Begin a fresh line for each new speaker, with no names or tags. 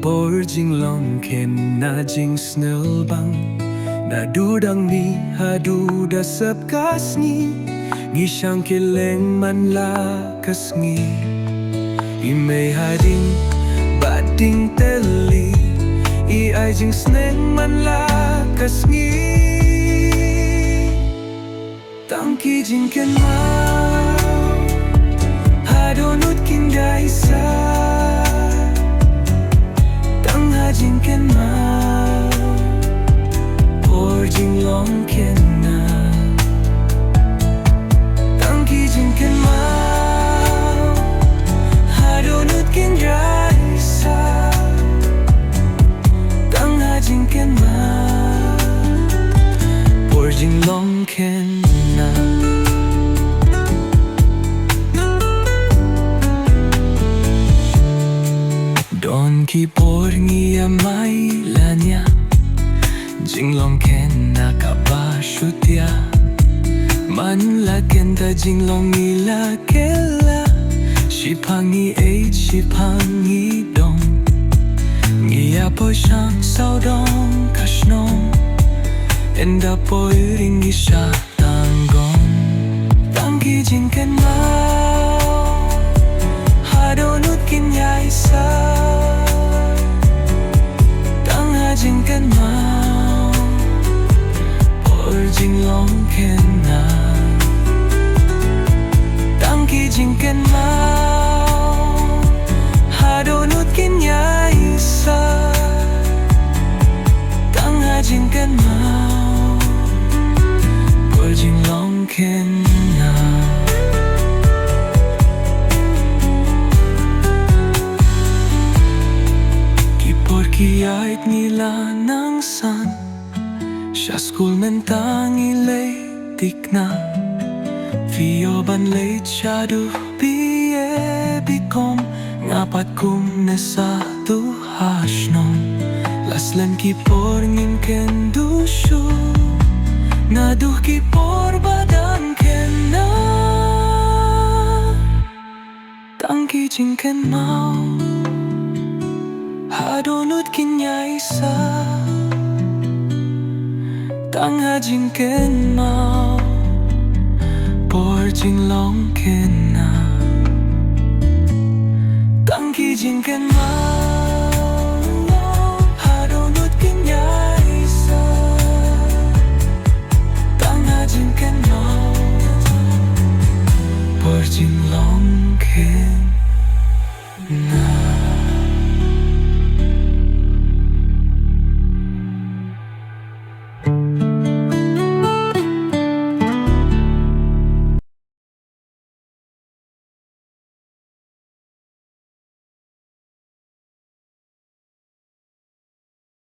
Por jinglong khynnah jing snelbang Nadudang ni haduda sepkas ni Ngisang kileng man lakas ngi Imay hading bading teli I ay jing sneng man lakas ngi Tangki jing kynmaw Hadonut kinday sa jing kynmaw Por jinglong khynnah Tangki jing kynmaw Hadonut kinday sa Tangha jing kynmaw Por jinglong khynnah Don ki por ngiya may lanya Jinglong khynnah kaba shutya Man la kenta jinglong ila kela Shipangi eight shipangi dong Ngiya po siyang saudong kashnong Enda po ringi siya tanggong Tangki jing kynmaw Hadonut kinyay sa jing kynmaw Por jinglong khynnah Tangki jing kynmaw Hadonut kinyay sa Tangha jing kynmaw Por jinglong khynnah Kiait nila ng san Siya school mentang ilay tikna Fio ban late siya du biye bikom Ngapat kum nesa tu hasnom Laslan ki por ngin ken du shu Naduh ki por badan khynnah Tangki jing kynmaw Hadonut kinyay sa Tangha jing kynmaw Por jinglong khynnah Tangki jing kynmaw Hadonut kinyay sa Tangha jing kynmaw Por jinglong khynnah